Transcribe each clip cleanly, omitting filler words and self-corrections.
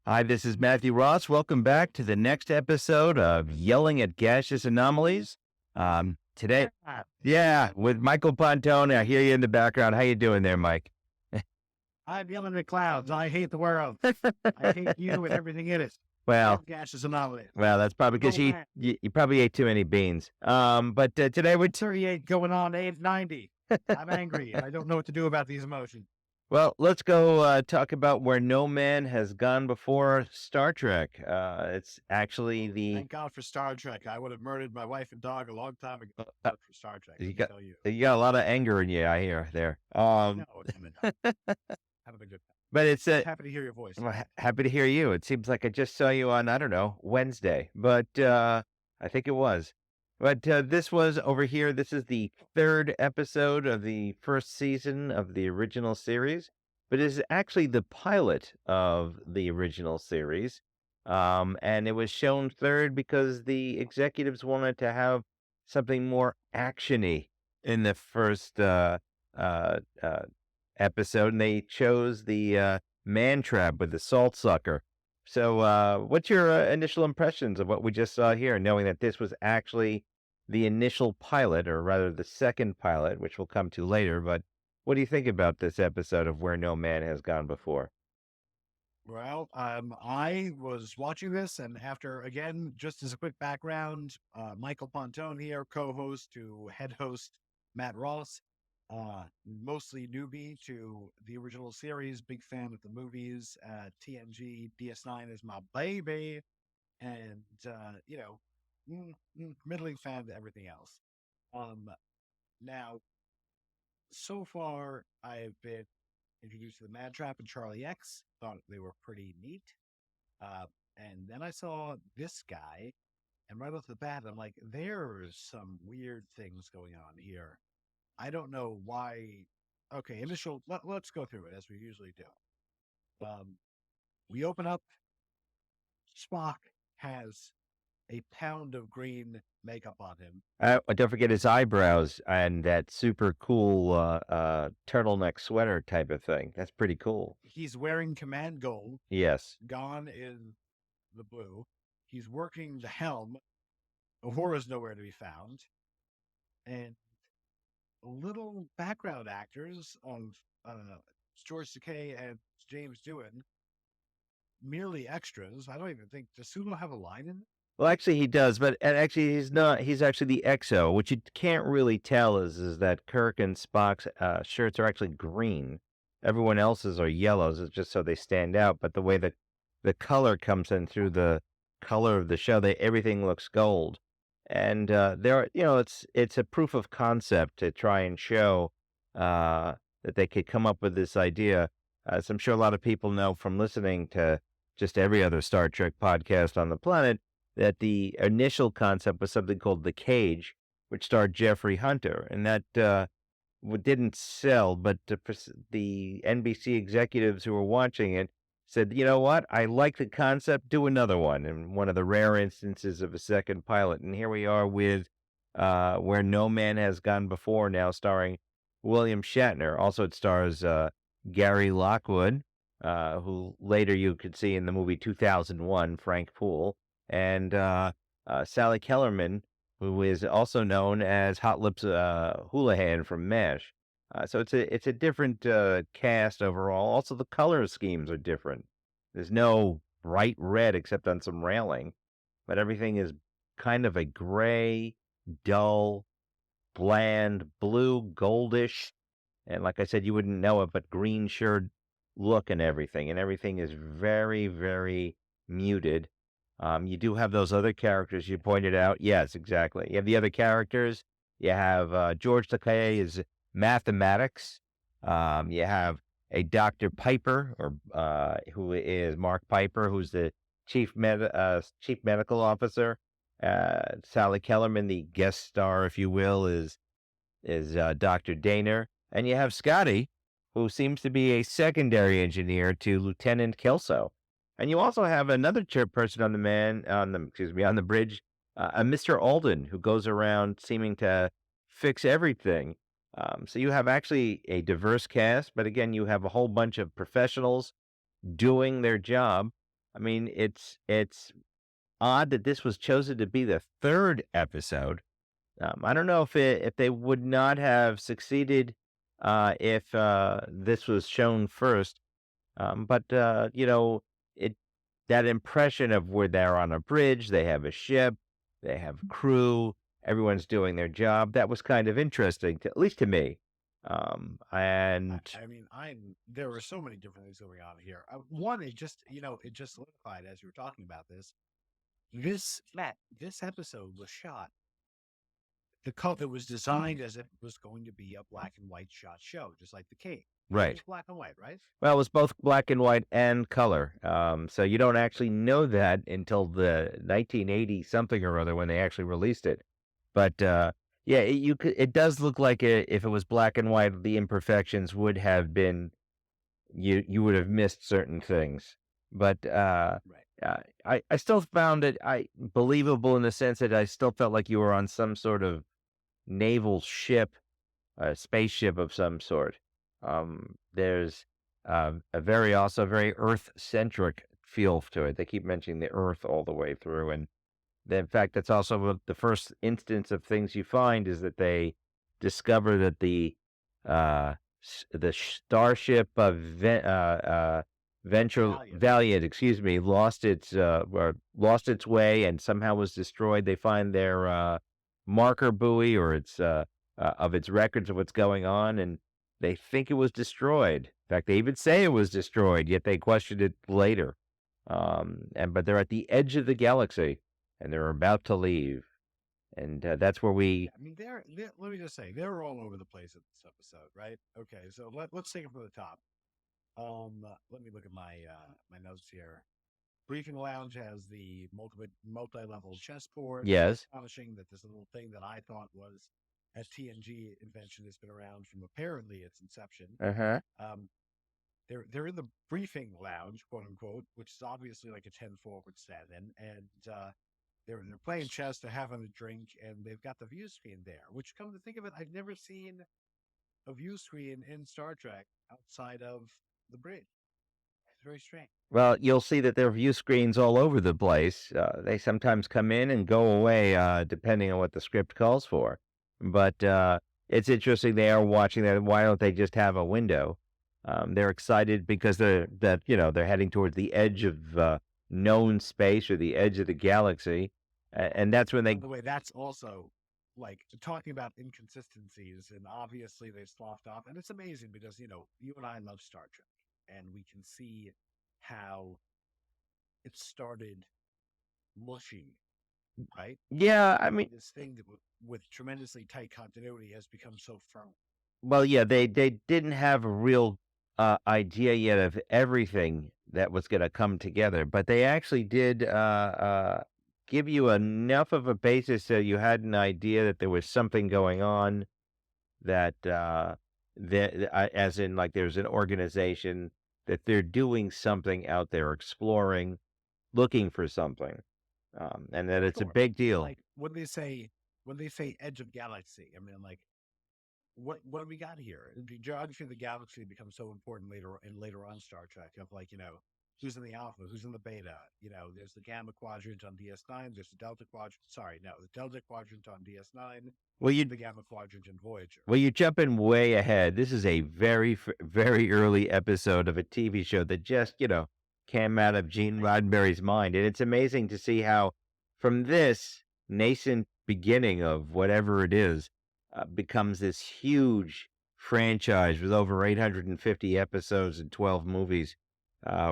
Hi, this is Matthew Ross. Welcome back to the next episode of Yelling at Gaseous Anomalies. Today, Yeah. yeah, with Michael Pontone. I hear you in the background. How you doing there, Mike? I'm yelling at clouds. I hate the world. I hate you and everything in it. Well, And gaseous anomalies. that's probably because No you, man. you you probably ate too many beans. But today we're 38 going on 890. I'm angry and I don't know what to do about these emotions. well. Let's go talk about where no man has gone before. Star Trek. It's actually the Thank God for Star Trek. I would have murdered my wife and dog a long time ago uh, for Star Trek, you let me got tell you. you got a lot of anger in you. I hear there. No, I'm having a good time. But it's Just a happy to hear your voice. Well, happy to hear you. It seems like I just saw you on, I don't know, Wednesday, but I think it was. But this was over here. This is the third episode of the first season of the original series, but it is actually the pilot of the original series. And it was shown third because the executives wanted to have something more actiony in the first uh, uh, episode, and they chose the man trap with the salt sucker. So, what's your initial impressions of what we just saw here, knowing that this was actually the initial pilot, or rather the second pilot, which we'll come to later? But what do you think about this episode of Where No Man Has Gone Before? Well, I was watching this, and after, again, just as a quick background, Michael Pontone here, co-host to head host Matt Ross, mostly newbie to the original series, big fan of the movies, TNG, DS9 is my baby, and, middling fan of everything else. Um, Now, so far, I've been introduced to the Mad Trap and Charlie X, thought they were pretty neat. Uh, and then I saw this guy, and right off the bat, I'm like, there's some weird things going on here. I don't know why. Okay, let's go through it as we usually do. We open up, Spock has a pound of green makeup on him. Don't forget his eyebrows and that super cool turtleneck sweater type of thing. That's pretty cool. He's wearing command gold. Yes. Gone is the blue. He's working the helm. Uhura's nowhere to be found. And little background actors of George Takei and James Doohan, merely extras. I don't even think, does Suno have a line in it? Well, actually, he does, but and actually, he's not. He's actually the XO. What you can't really tell is that Kirk and Spock's shirts are actually green. Everyone else's are yellows. It's just so they stand out. But the way that the color comes in through the color of the show, everything looks gold. And there, it's a proof of concept to try and show that they could come up with this idea. As I'm sure a lot of people know from listening to just every other Star Trek podcast on the planet, that the initial concept was something called The Cage, which starred Jeffrey Hunter, and that didn't sell. But the NBC executives who were watching it said, "You know what? I like the concept. Do another one." And one of the rare instances of a second pilot. And here we are with Where No Man Has Gone Before, now starring William Shatner. Also, it stars Gary Lockwood, who later you could see in the movie 2001, Frank Poole, and Sally Kellerman, who is also known as Hot Lips Houlihan from MASH. So it's a different cast overall. Also, the color schemes are different. There's no bright red except on some railing, but everything is kind of a gray, dull, bland, blue, goldish, and like I said, you wouldn't know it, but green shirt look and everything is very, very muted. You do have those other characters you pointed out. Yes, exactly. You have the other characters. You have George Takei is mathematics. You have a Dr. Piper, or who is Mark Piper, who's the chief medical officer. Sally Kellerman, the guest star, if you will, is Dr. Daner, and you have Scotty, who seems to be a secondary engineer to Lieutenant Kelso. And you also have another person on on the bridge, a Mr. Alden, who goes around seeming to fix everything. So you have actually a diverse cast, but again, you have a whole bunch of professionals doing their job. I mean, it's odd that this was chosen to be the 3rd episode. I don't know if they would not have succeeded, if, this was shown first, but, it that impression of where they're on a bridge, they have a ship, they have crew, everyone's doing their job, that was kind of interesting to at least to me. I, And I mean, there were so many different things going on here. One, it just solidified as you were talking about this. This episode was shot. The cult that was designed as if it was going to be a black and white shot show, just like The King. King was right. black and white, right? Well, it was both black and white and color. So you don't actually know that until the 1980 something or other when they actually released it. But yeah, it does look like if it was black and white, the imperfections would have been you would have missed certain things. But Right. I still found it I believable in the sense that I still felt like you were on some sort of naval ship, a spaceship of some sort. There's a very also very Earth centric feel to it. They keep mentioning the Earth all the way through, and in fact, that's also the first instance of things you find is that they discover that the starship of Venture Valiant. Valiant, excuse me, lost its way and somehow was destroyed. They find their marker buoy or its of its records of what's going on, and they think it was destroyed. In fact, they even say it was destroyed, yet they questioned it later. But they're at the edge of the galaxy and they're about to leave. And that's where we, Yeah, I mean, let me just say, they're all over the place in this episode, right? Okay, so let's take it from the top. Let me look at my notes here. Briefing Lounge has the multi-level chessboard. yes, Astonishing that this little thing that I thought was a TNG invention has been around from apparently its inception. uh huh. Um, they're in the briefing lounge, quote unquote, which is obviously like a 10 forward stand-in, and they're playing chess, they're having a drink, and they've got the view screen there. Which, come to think of it, I've never seen a view screen in Star Trek outside of the bridge. It's very strange. Well, you'll see that there are view screens all over the place. They sometimes come in and go away, depending on what the script calls for. But it's interesting they are watching that. Why don't they just have a window? They're excited because they're heading towards the edge of known space or the edge of the galaxy, and that's when By they the way, that's also like talking about inconsistencies, and obviously they sloughed off. And it's amazing because you and I love Star Trek, and we can see how it started mushing, right? yeah. I And mean, then this thing that with tremendously tight continuity has become so firm. well, yeah, they didn't have a real, idea yet of everything that was gonna come together, but they actually did, give you enough of a basis so you had an idea that there was something going on that, as in, like, there's an organization that they're doing something out there, exploring, looking for something, and that it's a Sure. big deal. Like when they say edge of galaxy, I mean, like, what do we got here? The geography of the galaxy becomes so important later on Star Trek of, like, who's in the alpha, who's in the beta. There's the gamma quadrant on DS9. There's the delta quadrant. Sorry, no, the delta quadrant on DS9. Well, you The gamma quadrant in Voyager. Well, you're jumping way ahead. This is a very early episode of a TV show that just, came out of Gene Right. Roddenberry's mind. And it's amazing to see how, from this nascent beginning of whatever it is, becomes this huge franchise with over 850 episodes and 12 movies,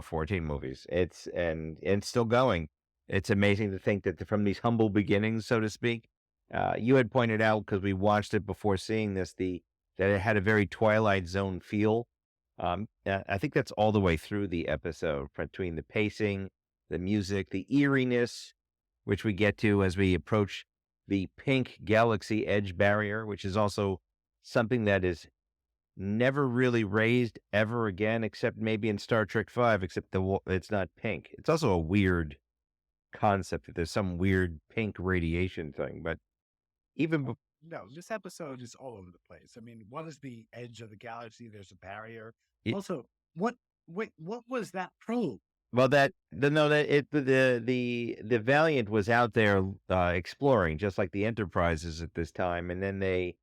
14 movies. And it's still going. It's amazing to think that from these humble beginnings, so to speak, you had pointed out because we watched it before seeing this, the that it had a very Twilight Zone feel. I think that's all the way through the episode, between the pacing, the music, the eeriness, which we get to as we approach the pink galaxy edge barrier, which is also something that is never really raised ever again, except maybe in Star Trek Five, except it's not pink. It's also a weird concept that there's some weird pink radiation thing, but even Oh, no, this episode is all over the place. I mean, what is the edge of the galaxy? There's a barrier. It Also, what wait, what was that probe? Well, that the no, that it the Valiant was out there, exploring just like the Enterprises at this time, and then they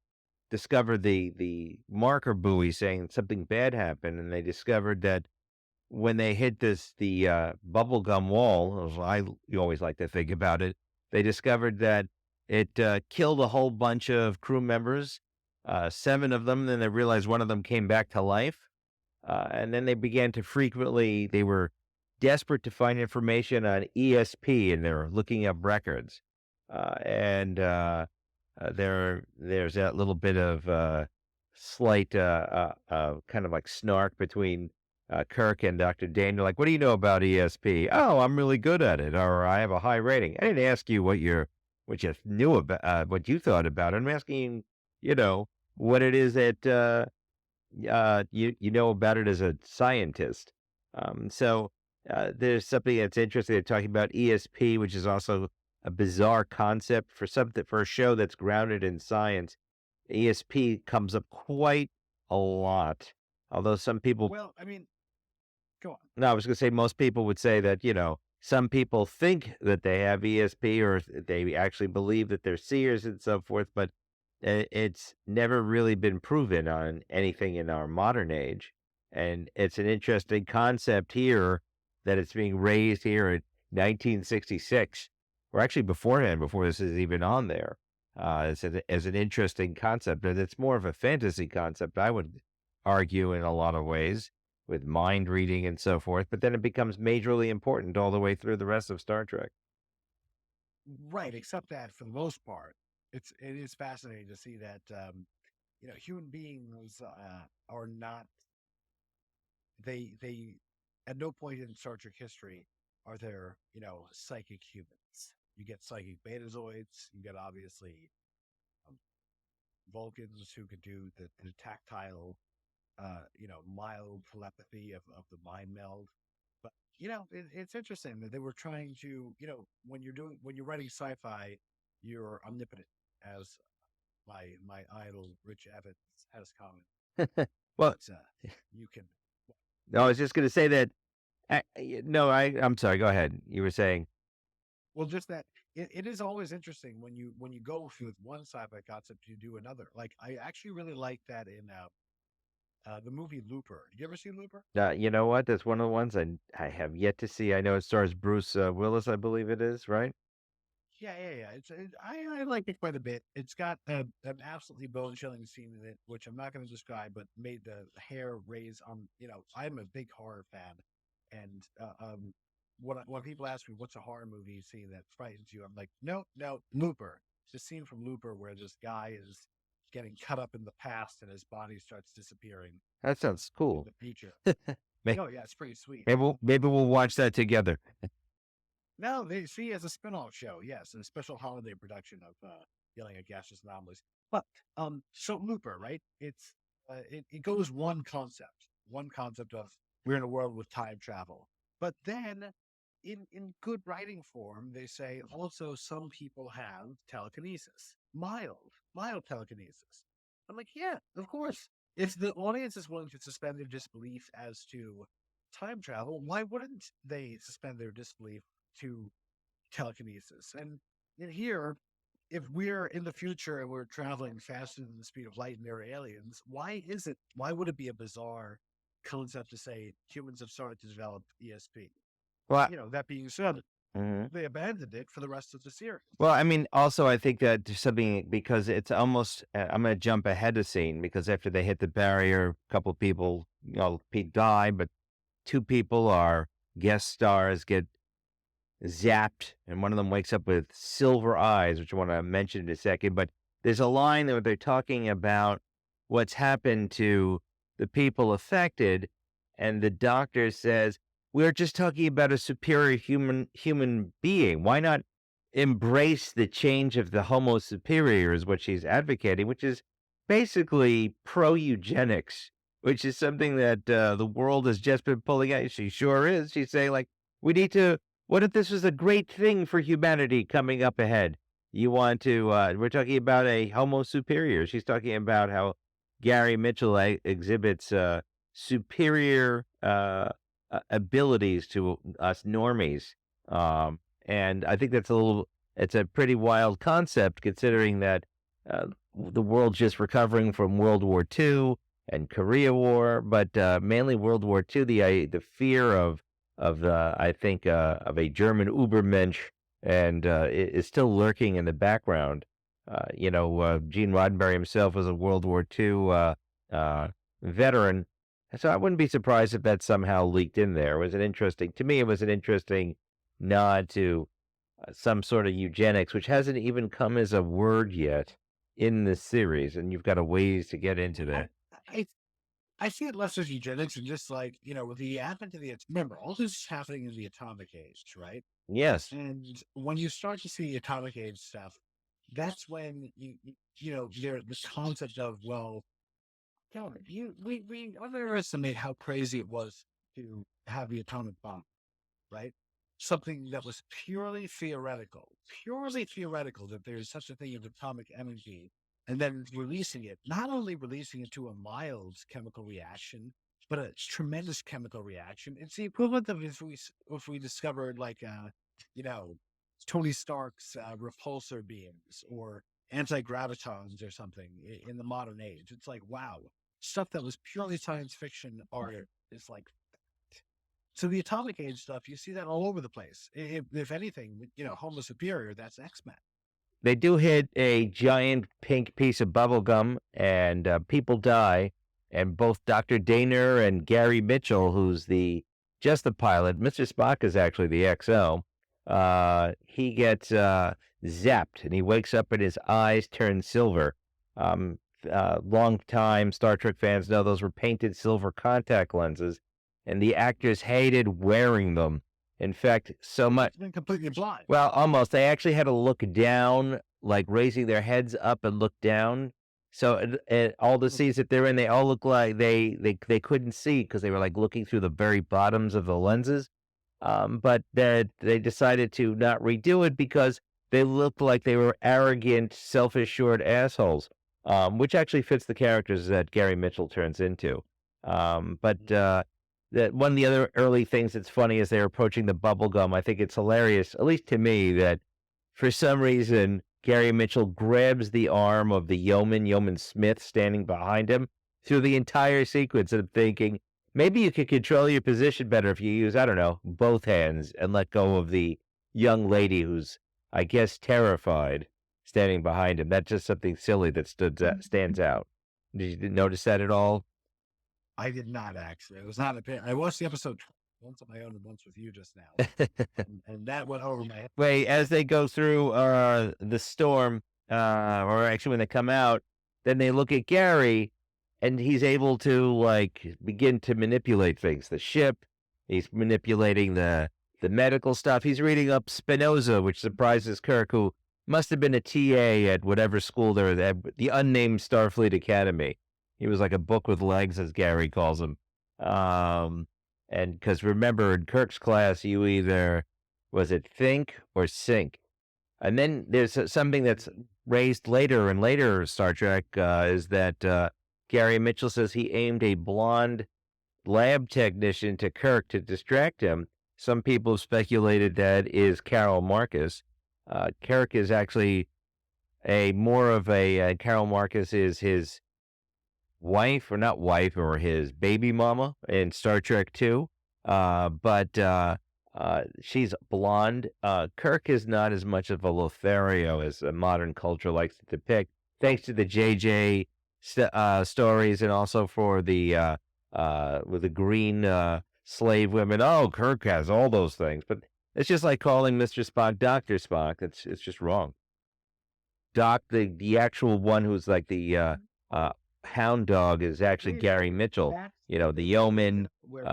discovered the marker buoy saying something bad happened, and they discovered that when they hit the bubblegum wall, as you always like to think about it, they discovered that it, killed a whole bunch of crew members, 7 of them, then they realized one of them came back to life. And then they began to frequently they were desperate to find information on ESP, and they're looking up records. There's that little bit of slight kind of like snark between Kirk and Dr. Daniel. Like, what do you know about ESP? Oh, I'm really good at it, or I have a high rating. I didn't ask you what you knew about what you thought about it. I'm asking, you know, what it is that you know about it as a scientist. There's something that's interesting. They're talking about ESP, which is also a bizarre concept for something for a show that's grounded in science. ESP comes up quite a lot. Although some people, Well, I mean, go on. no, I was going to say most people would say that some people think that they have ESP or they actually believe that they're seers and so forth, but it's never really been proven on anything in our modern age. And it's an interesting concept here that it's being raised here in 1966, or actually beforehand, before this is even on there, as an interesting concept. And it's more of a fantasy concept, I would argue, in a lot of ways, with mind reading and so forth. But then it becomes majorly important all the way through the rest of Star Trek. Right, except that for the most part, it is fascinating to see that human beings are not they at no point in Star Trek history are there psychic humans. You get psychic betazoids. You get obviously um, Vulcans who could do the tactile, mild telepathy of the mind meld. But it's interesting that they were trying to, when you're writing sci-fi, you're omnipotent, as my idol Rich Evans has commented. Well, That you can, no, I was just going to say that. No, I'm sorry. Go ahead. You were saying. well, just that it is always interesting when you go with one sci-fi concept, you do another. Like I actually really like that in the movie Looper. Did you ever see Looper? You know what? That's one of the ones I have yet to see. I know it stars Bruce Willis, I believe it is, right? Yeah. I like it quite a bit. It's got an absolutely bone chilling scene in it, which I'm not going to describe, but made the hair raise on. I'm a big horror fan, and when people ask me what's a horror movie you see that frightens you, I'm like, no, Looper. The scene from Looper where this guy is getting cut up in the past and his body starts disappearing That sounds in cool. the future. May- Oh yeah, it's pretty sweet. maybe we'll watch that together. No, they see as a spin-off show, yes, and a special holiday production of Yelling at Gaseous Anomalies. But so Looper, right? It goes one concept of we're in a world with time travel. But then in good writing form, they say also some people have telekinesis. Mild telekinesis. I'm like, yeah, of course. If the audience is willing to suspend their disbelief as to time travel, why wouldn't they suspend their disbelief to telekinesis? And here, if we're in the future and we're traveling faster than the speed of light and there are aliens, why would it be a bizarre concept to say humans have started to develop ESP? Well, That being said, mhm. they abandoned it for the rest of the series. Well, I mean, also, I think that there's something because it's almost. I'm going to jump ahead of scene because after they hit the barrier, a couple of people, die, but 2 people are guest stars get zapped, and one of them wakes up with silver eyes, which I want to mention in a second. But there's a line where they're talking about what's happened to the people affected, and the doctor says, "We're just talking about a superior human being. Why not embrace the change of the Homo superior?" Is what she's advocating, which is basically pro eugenics, which is something that the world has just been pulling out. She sure is. She's saying like we need to what if this was a great thing for humanity coming up ahead? You want to, we're talking about a Homo superior. She's talking about how Gary Mitchell exhibits superior abilities to us normies. Um, and I think it's a pretty wild concept considering that the world's just recovering from World War II and Korea War, but mainly World War II. The fear of I think of a German Übermensch and is still lurking in the background. Gene Roddenberry himself was a World War II uh, veteran, so I wouldn't be surprised if that somehow leaked in there. To me, it was an interesting nod to some sort of eugenics, which hasn't even come as a word yet in this series, and you've got a ways to get into I, that. I I see it less as eugenics and just like, with the advent of remember, all this is happening in the atomic age, right? Yes, And when you start to see atomic age stuff, that's when this concept of, well, we underestimate how crazy it was to have the atomic bomb, right? Something that was purely theoretical that there's such a thing as atomic energy, and then releasing it, not only releasing it to a mild chemical reaction, but a tremendous chemical reaction. It's the equivalent of if we discovered like you know, Tony Stark's repulsor beams or anti-gravitons or something in the modern age. It's like, wow, stuff that was purely science fiction art is like, so the atomic age stuff, you see that all over the place. If anything, Homo superior, that's X-Men. they do hit a giant pink piece of bubble gum, and people die. And both Dr. Daner and Gary Mitchell, who's the pilot, Mr. Spock is actually the XO. He gets zapped, and he wakes up, and his eyes turn silver. Um, Long time Star Trek fans know those were painted silver contact lenses, and the actors hated wearing them. In fact, so It much. makes them completely blind. Well, almost. They actually had to look down, like raising their heads up and look down. So all the scenes that they're in, they all look like they couldn't see because they were like looking through the very bottoms of the lenses. But that they decided to not redo it because they looked like they were arrogant, self-assured assholes, which actually fits the characters that Gary Mitchell turns into. But that one of the other early things that's funny as they're approaching the bubble gum. I think it's hilarious, at least to me, that for some reason Gary Mitchell grabs the arm of the Yeoman Smith standing behind him through the entire sequence. And I'm thinking, maybe you could control your position better if you use, I don't know, both hands and let go of the young lady who's, I guess, terrified standing behind him. That's just something silly that stands out. Did you notice that at all? I did not actually. It was not a bit. I watched the episode once on my own and once with you just now, and that went over my head. Wait, as they go through the storm, or actually when they come out, then they look at Gary, and he's able to like begin to manipulate things. The ship, he's manipulating the medical stuff. He's reading up Spinoza, which surprises Kirk, who must have been a TA at whatever school they're at, the unnamed Starfleet Academy. He was like a book with legs, as Gary calls him. Um, and because remember, in Kirk's class, you either was it think or sink? And then there's something that's raised later in later Star Trek is that Gary Mitchell says he aimed a blonde lab technician to Kirk to distract him. Some people have speculated that is Carol Marcus. Kirk is actually a more of a Carol Marcus is his wife, or not wife, or his baby mama in Star Trek 2. But she's blonde. Kirk is not as much of a Lothario as modern culture likes to depict, thanks to the JJ stories and also for the with the green slave women. Oh, Kirk has all those things, but it's just like calling Mr. Spock Dr. Spock. It's just wrong. Doc, the actual one who's like the uh, hound dog is actually Gary Mitchell. That's You know, the yeoman, where we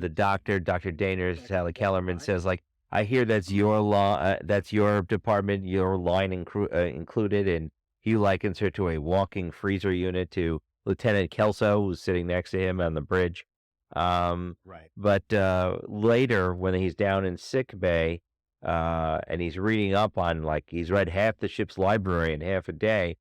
the see doctor, Dr. Daner, Dr. Sally Kellerman Right? says, like, I hear that's your law, that's your department, your line included, and he likens her to a walking freezer unit to Lieutenant Kelso, who's sitting next to him on the bridge. Right. But later, when he's down in sick bay, and he's reading up on, like, he's read half the ship's library in half a day,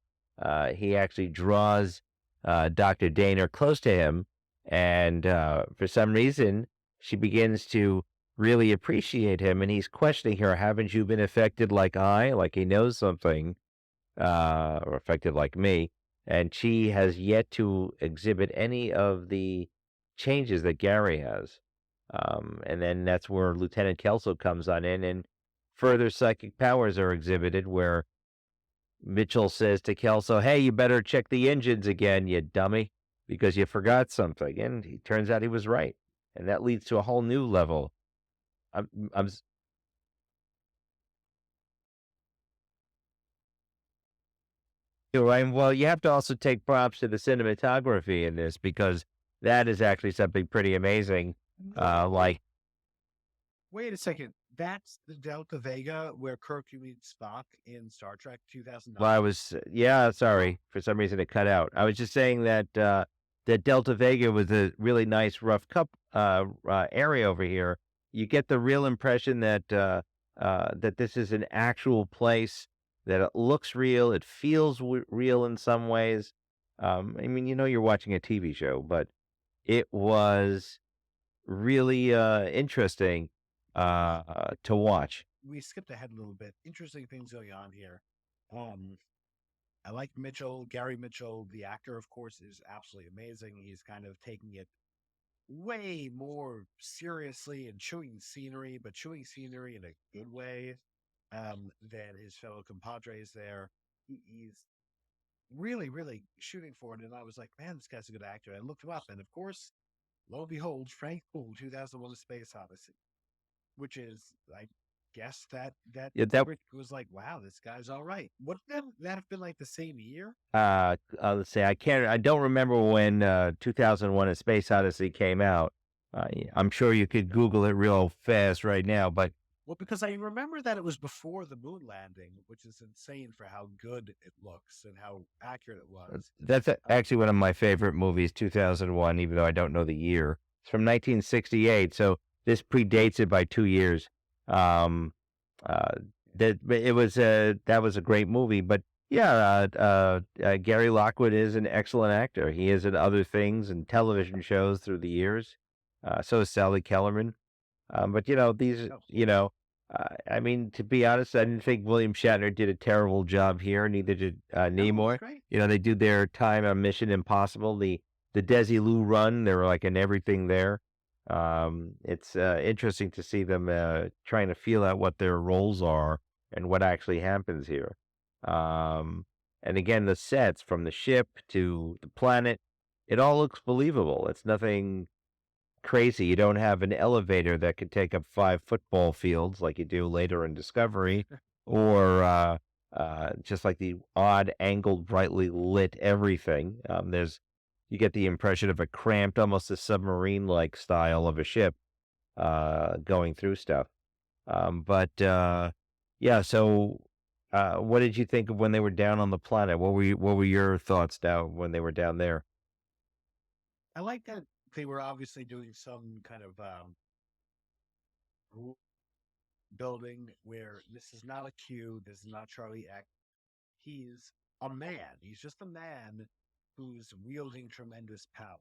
he actually draws Dr. Daner close to him, and for some reason she begins to really appreciate him, and he's questioning her, "Haven't you been affected like I?" Like he knows something, or affected like me, and she has yet to exhibit any of the changes that Gary has. And then that's where Lieutenant Kelso comes on in, and further psychic powers are exhibited, where Mitchell says to Kelso, "Hey, you better check the engines again, you dummy, because you forgot something." And he turns out he was right, and that leads to a whole new level. I'm Right. Well, you have to also take props to the cinematography in this, because that is actually something pretty amazing. Whoa. Like, Wait a second. That's the Delta Vega where Kirk meets Spock in Star Trek well, 2009? yeah, Huh. sorry, for some reason it cut out. I was just saying that that Delta Vega was a really nice rough cup area over here. You get the real impression that that this is an actual place, that it looks real, it feels real in some ways. I mean, you're watching a TV show, but it was really, interesting, to watch. We skipped ahead a little bit. Interesting things going on here. Um, I like Mitchell, Gary Mitchell. The actor, of course, is absolutely amazing. He's kind of taking it way more seriously and chewing scenery, but chewing scenery in a good way than his fellow compadres there. He's really, really shooting for it. And I was like, man, this guy's a good actor. I looked him up. And of course, lo and behold, Frank Poole, 2001 A Space Odyssey, which is, I guess that Yeah, that Kubrick was like, wow, this guy's all right. Wouldn't that have been like the same year? let's see, I don't remember when, 2001: A Space Odyssey came out. I'm sure you could Google it real fast right now, but Well, because I remember that it was before the moon landing, which is insane for how good it looks and how accurate it was. that's Um, actually one of my favorite movies, 2001, even though I don't know the year. It's from 1968, so this predates it by 2 years. Um, uh, that was a great movie, but yeah, Gary Lockwood is an excellent actor. He is in other things and television shows through the years. So is Sally Kellerman. But oh, I mean, to be honest, I didn't think William Shatner did a terrible job here. Neither did no, it was Nimoy. great. They do their time on Mission Impossible, the Desilu run. They were like in everything there. It's interesting to see them trying to feel out what their roles are and what actually happens here. Um, and again, the sets from the ship to the planet, it all looks believable. It's nothing crazy. You don't have an elevator that could take up 5 football fields like you do later in Discovery, or, just like the odd angled, brightly lit everything. You get the impression of a cramped, almost a submarine-like style of a ship, going through stuff. Yeah, so, what did you think of when they were down on the planet? What were your thoughts down when they were down there? I like that they were obviously doing some kind of building where this is not a Q, this is not Charlie X. He's a man. He's just a man who's wielding tremendous power.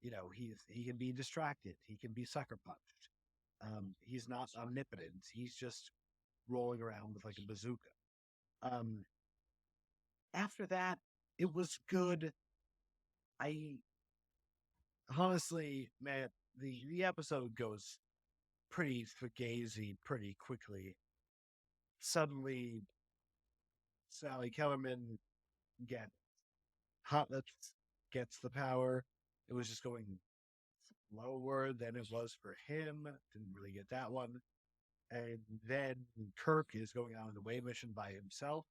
He can be distracted. He can be sucker punched. He's not omnipotent. He's just rolling around with like a bazooka. Um, After that, it was good. I honestly, man, the episode goes pretty fugazi pretty quickly. Suddenly, Sally Kellerman get hot gets the power. It was just going lower than it was for him. Didn't really get that one. And then Kirk is going on an away mission by himself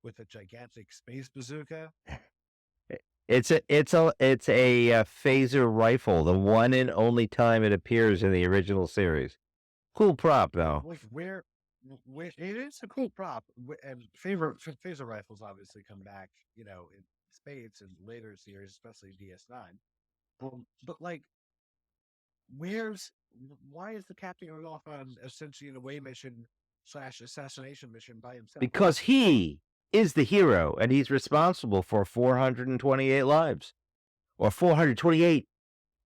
with a gigantic space bazooka. It's a phaser rifle, the one and only time it appears in the original series. Cool prop, though. Like where it is a cool prop, and favorite phaser rifles obviously come back, in spades in later series, especially DS9. But like, where's why is the captain going off on essentially an away mission slash assassination mission by himself? Because he is the hero, and he's responsible for 428 lives, or 428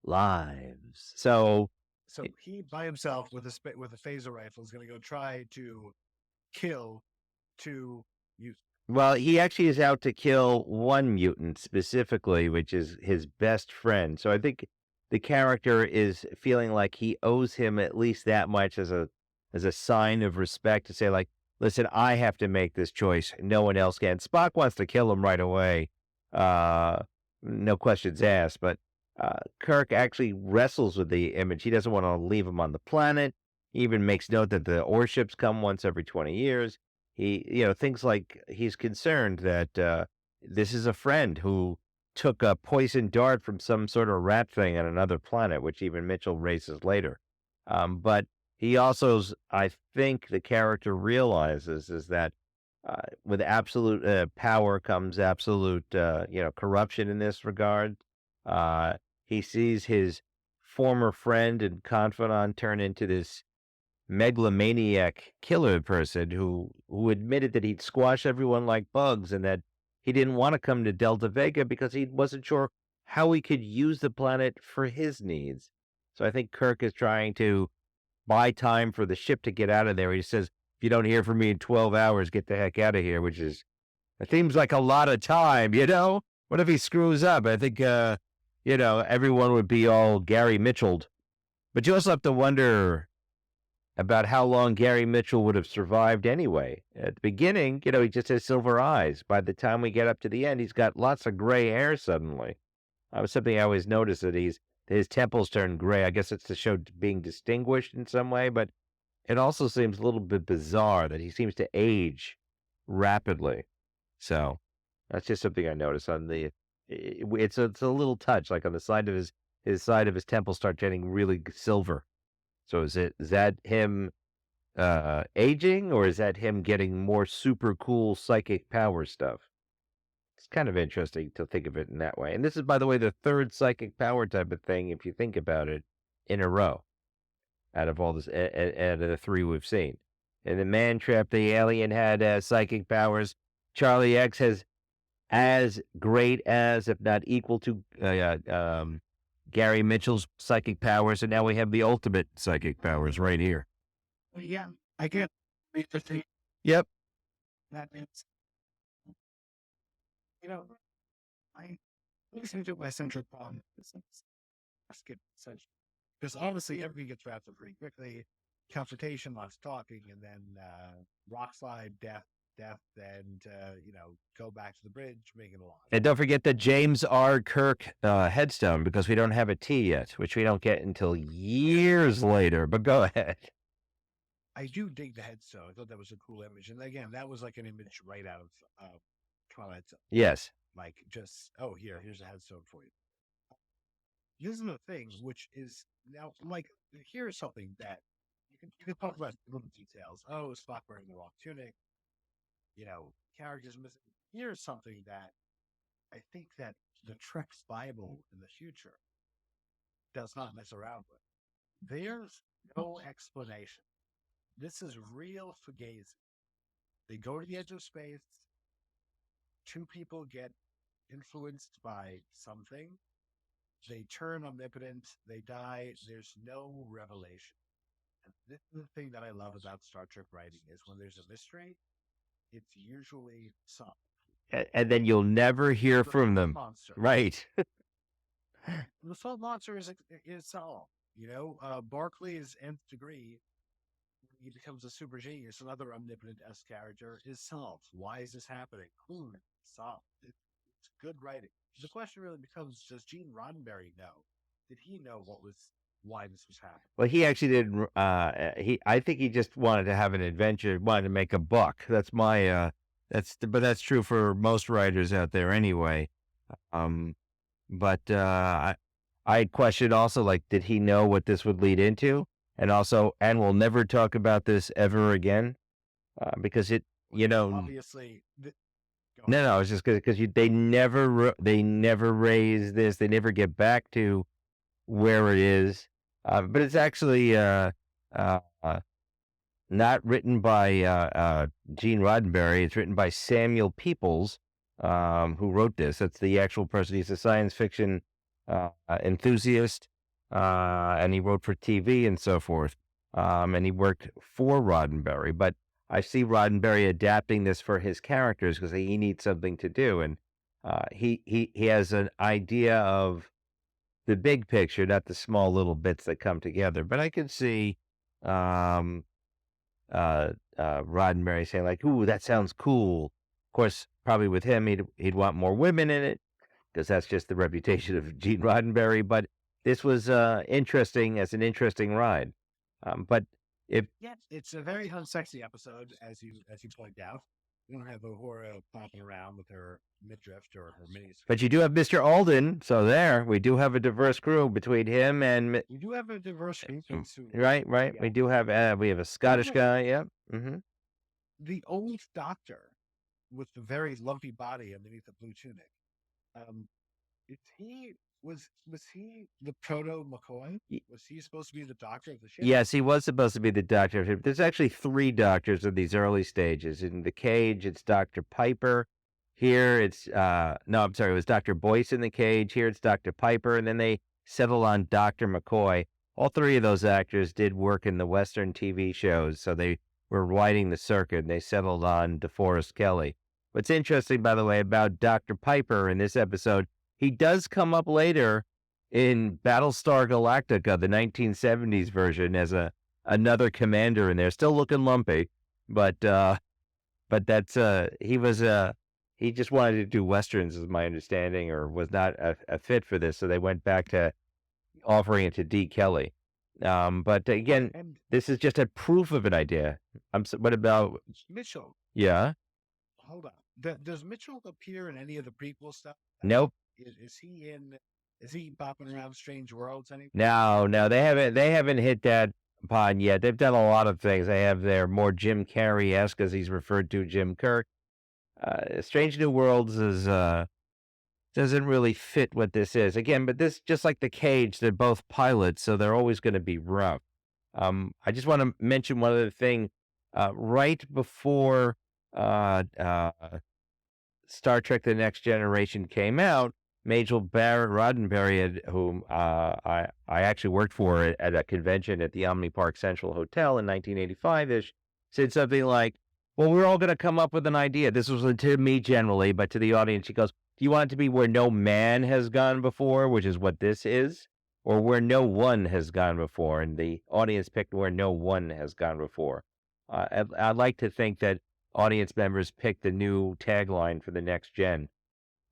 lives. So So he by himself with a phaser rifle is going to go try to kill two youth. Well, he actually is out to kill one mutant specifically, which is his best friend. So I think the character is feeling like he owes him at least that much as a sign of respect to say, like, listen, I have to make this choice. No one else can. Spock wants to kill him right away. Uh, no questions asked. But Kirk actually wrestles with the image. He doesn't want to leave him on the planet. He even makes note that the ore ships come once every 20 years. Things like he's concerned that this is a friend who took a poison dart from some sort of rat thing on another planet, which even Mitchell raises later. But he also, I think, the character realizes is that with absolute power comes absolute, corruption in this regard. Uh, he sees his former friend and confidant turn into this megalomaniac killer person who admitted that he'd squash everyone like bugs and that he didn't want to come to Delta Vega because he wasn't sure how he could use the planet for his needs. So I think Kirk is trying to buy time for the ship to get out of there. He says, if you don't hear from me in 12 hours, get the heck out of here, which is, it seems like a lot of time, you know? What if he screws up? I think, everyone would be all Gary Mitchelled. But you also have to wonder about how long Gary Mitchell would have survived anyway. At the beginning, he just has silver eyes. By the time we get up to the end, he's got lots of gray hair suddenly. That was something I always noticed that his temples turn gray. I guess it's to show being distinguished in some way, but it also seems a little bit bizarre that he seems to age rapidly. So that's just something I noticed on it's a little touch, like on the side of his side of his temples start getting really silver. So is that him aging, or is that him getting more super cool psychic power stuff? It's kind of interesting to think of it in that way. And this is, by the way, the third psychic power type of thing, if you think about it, in a row out of all this, out of the three we've seen. And the Man Trap, the alien had psychic powers. Charlie X has as great as, if not equal to, Gary Mitchell's psychic powers, and now we have the ultimate psychic powers right here. Yeah, I get the thing. Yep. That means, you know, I listen to my central problem. Let's get such because obviously everything gets wrapped up pretty quickly. Confrontation, lots of talking, and then rock slide, death, and go back to the bridge, make it alive. And don't forget the James R. Kirk headstone, because we don't have a T yet, which we don't get until years later. But go ahead. I do dig the headstone. I thought that was a cool image, and again, that was like an image right out of Twilight Zone. Yes. Like just here's a headstone for you. Here's another thing, which is now like here's something that you can talk about little details. Oh, Spock wearing the wrong tunic. Characters missing. Here's something that I think that the Trek's Bible in the future does not mess around with. There's no explanation. This is real fugazi. They go to the edge of space. Two people get influenced by something. They turn omnipotent. They die. There's no revelation. And this is the thing that I love about Star Trek writing is when there's a mystery, it's usually solved. And then you'll never hear from them. Monster. Right. The Salt Monster is solved. Barclay's nth degree, he becomes a super genius, another omnipotent S character, is solved. Why is this happening? Solved. It's good writing. The question really becomes, does Gene Roddenberry know? Did he know why this was happening? Well, he actually did. I think he just wanted to have an adventure, wanted to make a buck. That's my, but that's true for most writers out there anyway. But I questioned also, like, did he know what this would lead into? And we'll never talk about this ever again, because obviously. No, it's just because they never raise this. They never get back to where it is. But it's actually not written by Gene Roddenberry. It's written by Samuel Peoples, who wrote this. That's the actual person. He's a science fiction enthusiast. and he wrote for TV and so forth. And he worked for Roddenberry, but I see Roddenberry adapting this for his characters because he needs something to do, and he has an idea of the big picture, not the small little bits that come together. But I could see um, Roddenberry saying like, "Ooh, that sounds cool." Of course, probably with him, he'd want more women in it because that's just the reputation of Gene Roddenberry. But this was interesting as an interesting ride. But if Yes, it's a very unsexy episode, as you point out. You don't have Uhura popping around with her midriff or her mini but you skirt. do have Mr. Alden, so there we do have a diverse crew between him and We do have a diverse group mm, thanks to right, right. yeah. We have a By the Scottish way, guy. Yep. Hmm. the old doctor with the very lumpy body underneath the blue tunic. Um, is he was he the proto McCoy? Was he supposed to be the doctor of the ship? Yes, he was supposed to be the doctor. There's actually three doctors in these early stages. In the cage, it's Dr. Piper. Here, it's no, I'm sorry, it was Dr. Boyce in the cage. Here, it's Dr. Piper, and then they settled on Dr. McCoy. All three of those actors did work in the Western TV shows, so they were riding the circuit. And they settled on DeForest Kelley. What's interesting, by the way, about Dr. Piper in this episode, he does come up later in Battlestar Galactica, the 1970s version, as another commander in there, still looking lumpy, but that's he just wanted to do westerns, is my understanding, or was not a fit for this, so they went back to offering it to D. Kelly. But again, And this is just a proof of an idea. What about Mitchell, yeah? hold on. Does Mitchell appear in any of the prequel stuff? Nope. Is he in? Is he bopping around Strange Worlds anywhere? No, no, they haven't hit that upon yet. They've done a lot of things. They have their more Jim Carrey-esque, as he's referred to, Jim Kirk. Strange New Worlds is doesn't really fit what this is. Again, but this just like the Cage, they're both pilots, so they're always going to be rough. I just want to mention one other thing. Right before Star Trek: The Next Generation came out, Majel Barrett Roddenberry, whom I actually worked for at a convention at the Omni Park Central Hotel in 1985 ish, said something like, "Well, we're all going to come up with an idea." This was to me generally, but to the audience, she goes, "Do you want it to be where no man has gone before, which is what this is, or where no one has gone before?" And the audience picked where no one has gone before. I'd like to think that audience members picked the new tagline for the next gen.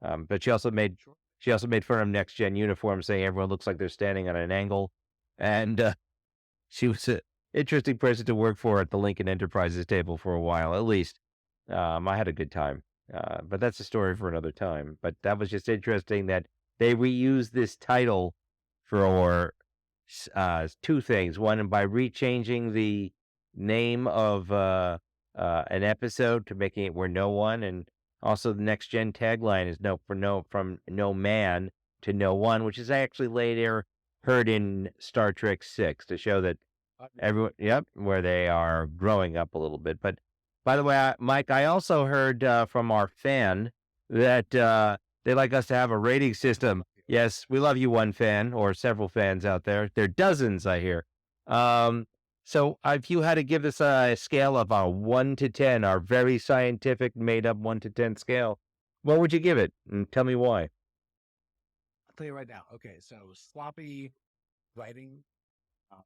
But Sure. she also made fun of next gen uniforms, saying everyone looks like they're standing on an angle. And she was an interesting person to work for at the Lincoln Enterprises table for a while, at least. I had a good time. But that's a story for another time. But that was just interesting that they reused this title for two things. One, by rechanging the name of an episode to making it where no one, and also the next gen tagline is no for no from no man to no one, which is actually later heard in Star Trek 6 to show that everyone, yep, where they are growing up a little bit. But by the way, Mike, I also heard from our fan that they like us to have a rating system. Yes, we love you, one fan or several fans out there. There are dozens, I hear. So if you had to give this a scale of a 1 to 10, our very scientific, made up 1 to 10 scale, what would you give it? And tell me why. I'll tell you right now. Okay, so sloppy writing, uh,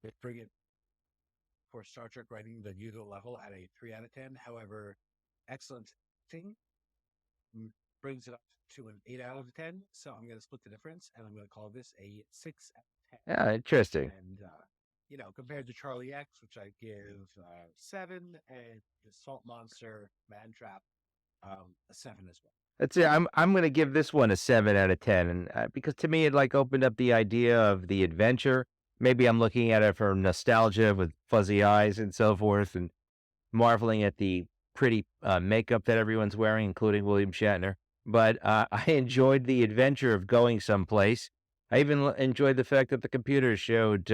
they bring it for Star Trek writing the usual level at a 3 out of 10. However, excellent thing brings it up to an 8 out of 10. So I'm going to split the difference, and I'm going to call this a 6 out of 10. Yeah, interesting. And compared to Charlie X, which I give 7, and the Salt Monster Man Trap a 7 as well. That's it. I'm gonna give this one a 7 out of 10, and because to me it like opened up the idea of the adventure. Maybe I'm looking at it for nostalgia with fuzzy eyes and so forth, and marveling at the pretty makeup that everyone's wearing, including William Shatner. But I enjoyed the adventure of going someplace. I even enjoyed the fact that the computer showed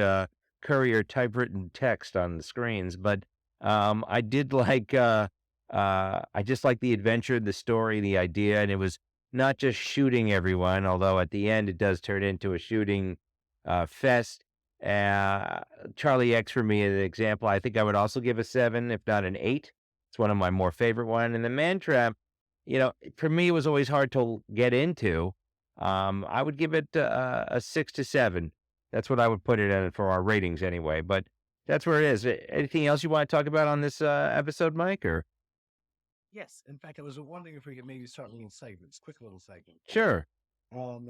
courier typewritten text on the screens. But I did like, I just like the adventure, the story, the idea, and it was not just shooting everyone. Although at the end it does turn into a shooting Fest. Uh, Charlie X for me is an example. I think I would also give a 7, if not an 8. It's one of my more favorite one. And the Man Trap, for me, it was always hard to get into. I would give it a 6 to 7. That's what I would put it in for our ratings anyway. But that's where it is. Anything else you want to talk about on this episode, Mike? Or Yes. In fact, I was wondering if we could maybe start little segments, quick little segments. sure, Um,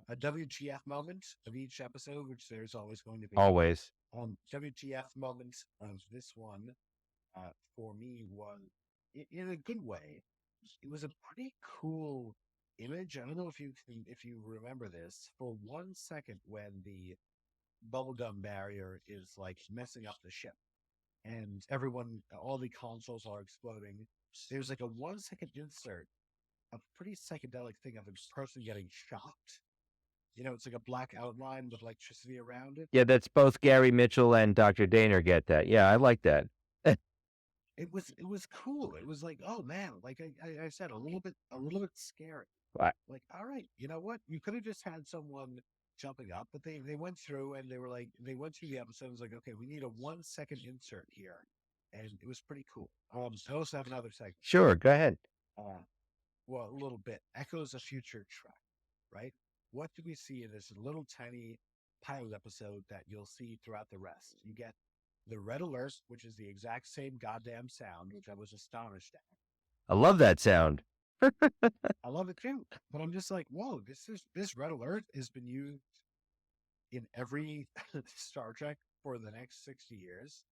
a WGF moment of each episode, which there's always going to be. always. WGF moment of this one, for me was in a good way. It was a pretty cool image. I don't know if you remember this. For 1 second, when the bubblegum barrier is like messing up the ship, and all the consoles are exploding. There's like a 1 second insert, a pretty psychedelic thing of a person getting shocked. It's like a black outline with electricity around it. Yeah, that's both Gary Mitchell and Dr. Daner get that. Yeah, I like that. It was cool. It was like, oh man, like I said, a little bit scary. I- Like, all right, you know what? You could have just had someone jumping up, but they went through and they went through the episode. It was like, okay, we need a 1 second insert here, and it was pretty cool. I also have another segment. Sure, go ahead. Uh, well, a little bit echoes a future track, right? What do we see in this little tiny pilot episode that you'll see throughout the rest? You get the red alert, which is the exact same goddamn sound, which I was astonished at. I love that sound. I love it too, but I'm just like, whoa, this red alert has been used in every Star Trek for the next 60 years.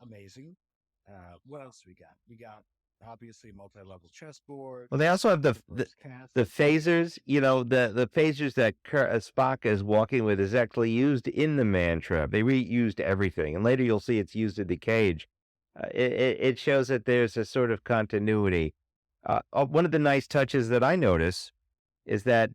Amazing. What else we got? We got obviously multi-level chessboard. Well, they also have First cast. the phasers. The phasers that Spock is walking with is actually used in the Man Trap. They reused everything, and later you'll see it's used in the cage. It shows that there's a sort of continuity. One of the nice touches that I notice is that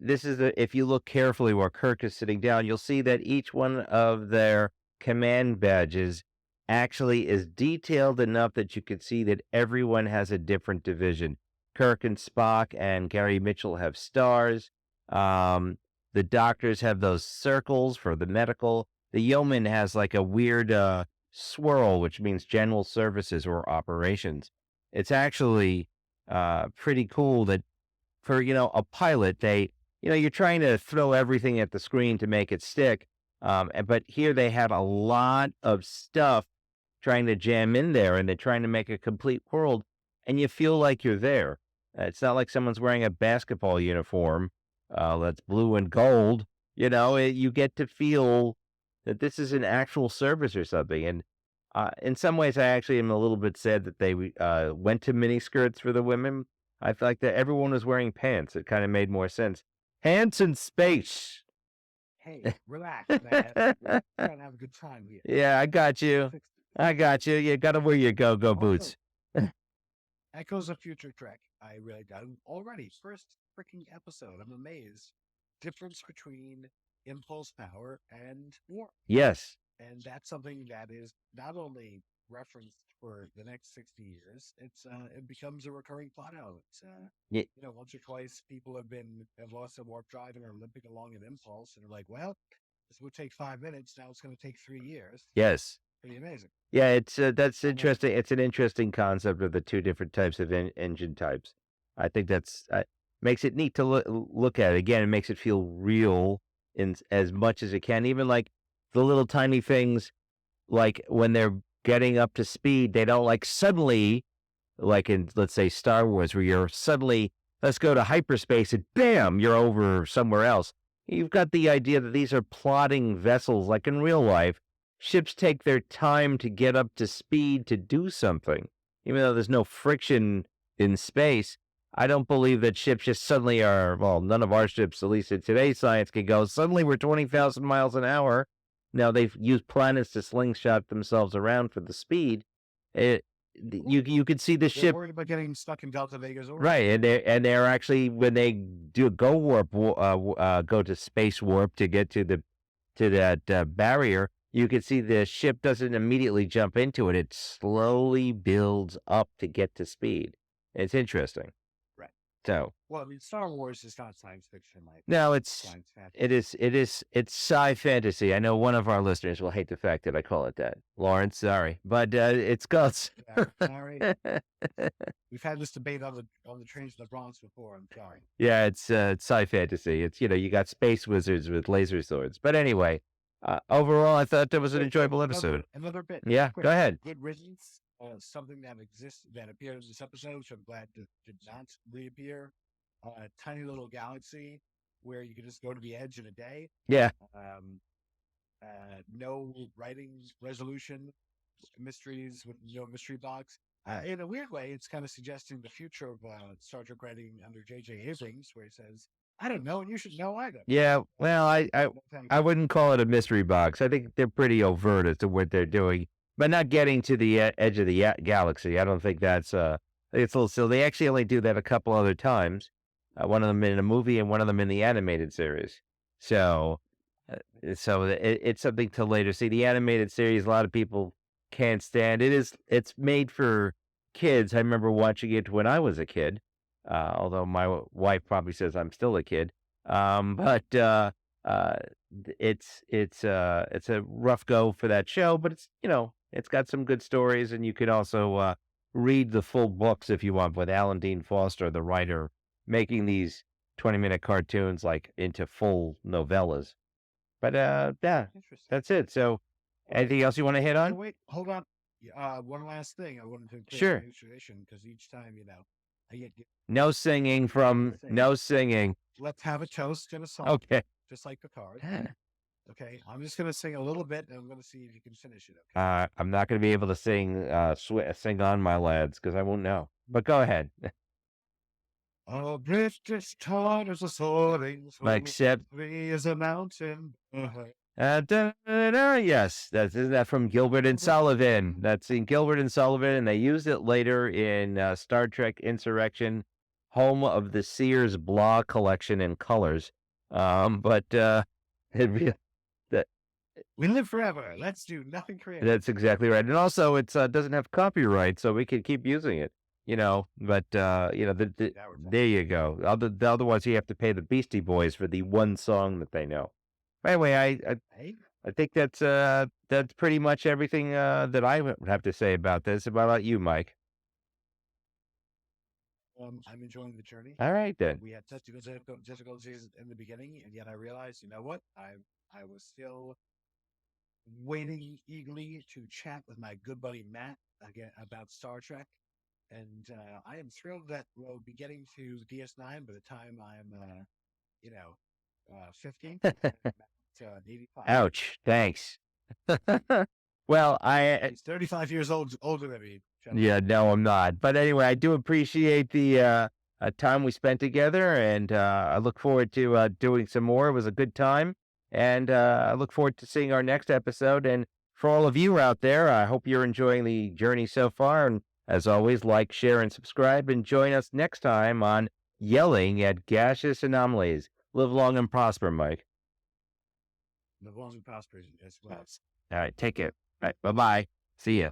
if you look carefully where Kirk is sitting down, you'll see that each one of their command badges actually is detailed enough that you can see that everyone has a different division. Kirk and Spock and Gary Mitchell have stars. The doctors have those circles for the medical. The yeoman has like a weird swirl, which means general services or operations. It's actually pretty cool that for a pilot, you're trying to throw everything at the screen to make it stick. But here they had a lot of stuff trying to jam in there, and they're trying to make a complete world, and you feel like you're there. It's not like someone's wearing a basketball uniform that's blue and gold. You get to feel that this is an actual service or something. And in some ways, I actually am a little bit sad that they went to miniskirts for the women. I feel like that everyone was wearing pants. It kind of made more sense. Pants in space. Hey, relax, man. We're trying to have a good time here. Yeah, I got you. I got you. You got to wear your go-go boots. Echoes of Future Trek. I really got it. Already, first freaking episode. I'm amazed. Difference between impulse power and warp. Yes. And that's something that is not only referenced for the next 60 years, it becomes a recurring plot element. Yeah. Once or twice people have lost their warp drive and are limping along an impulse, and they're like, well, this would take 5 minutes. Now it's going to take 3 years. Yes. Pretty amazing. Yeah, that's interesting. It's an interesting concept of the two different types of engine types. I think that's makes it neat to look at. Again, it makes it feel real in as much as it can. Even like the little tiny things, like when they're getting up to speed, they don't like suddenly, like in let's say Star Wars, where you're suddenly let's go to hyperspace and bam, you're over somewhere else. You've got the idea that these are plodding vessels, like in real life. Ships take their time to get up to speed to do something. Even though there's no friction in space, I don't believe that ships just suddenly well, none of our ships, at least in today's science, can go, suddenly we're 20,000 miles an hour. Now, they've used planets to slingshot themselves around for the speed. You could see the They're ship. worried about getting stuck in Delta Vega's orbit. Right, and they're actually, when they do go go to space warp to get to that barrier, you can see the ship doesn't immediately jump into it. It slowly builds up to get to speed. It's interesting. Right. So Well, I mean, Star Wars is not science fiction like no, science it fantasy. is, it's sci fantasy. I know one of our listeners will hate the fact that I call it that. Lawrence, sorry, but it's called. Yeah, sorry. We've had this debate on the trains to the Bronx before. I'm sorry. Yeah, it's sci fantasy. It's, you got space wizards with laser swords. But anyway, overall, I thought that was an Wait, enjoyable another episode. another bit. Yeah, go Quick, ahead. good riddance. Something that exists that appears in this episode, which I'm glad did not reappear. A tiny little galaxy where you can just go to the edge in a day. Yeah, Um, no writing resolution mysteries with no mystery box. In a weird way, it's kind of suggesting the future of Star Trek writing under J.J. Abrams, where he says, "I don't know, and you should know either." yeah. Well, No, thank I you. wouldn't call it a mystery box. I think they're pretty overt as to what they're doing, but not getting to the edge of the galaxy. I don't think that's I think it's a little silly. They actually only do that a couple other times. One of them in a movie and one of them in the animated series. So, it's something to later see. The animated series, a lot of people can't stand. It's made for kids. I remember watching it when I was a kid. Although my wife probably says I'm still a kid. But uh, it's a rough go for that show, but it's got some good stories, and you could also read the full books if you want with Alan Dean Foster, the writer, making these 20-minute cartoons like into full novellas. But yeah, Interesting. that's it. So, Okay. anything else you want to hit So on? wait, hold on. One last thing I wanted to create a Sure. new tradition because each time, I get No singing to from sing. no singing. Let's have a toast and a song, Okay. just like Picard. Okay, I'm just gonna sing a little bit, and I'm gonna see if you can finish it. Okay. I'm not going to be able to sing on my lads because I won't know. But go ahead. A British tart is a soaring, Except, free as a mountain. yes, isn't that from Gilbert and Sullivan? That's in Gilbert and Sullivan, and they used it later in Star Trek Insurrection, home of the Sears Blah collection in colors. But it, re- that We live forever. Let's do nothing creative. that's exactly right. And also, it's doesn't have copyright, so we can keep using it. But Now we're there you go. The other ones, you have to pay the Beastie Boys for the one song that they know. Anyway, Hey, I think that's pretty much everything that I would have to say about this. How about you, Mike? I'm enjoying the journey. All right then. We had technical difficulties in the beginning, and yet I realized, you know what? I was still waiting eagerly to chat with my good buddy Matt again about Star Trek, and I am thrilled that we'll be getting to DS9 by the time I'm, 50, and Matt's 85. Ouch. Thanks. Well, He's 35 years older than me, gentlemen. yeah, no, I'm not. But anyway, I do appreciate the time we spent together, and I look forward to doing some more. It was a good time, and I look forward to seeing our next episode. And for all of you out there, I hope you're enjoying the journey so far. And as always, like, share, and subscribe, and join us next time on Yelling at Gaseous Anomalies. Live long and prosper, Mike. The long and prosperous as well. All right, take care. All right, bye bye. See ya.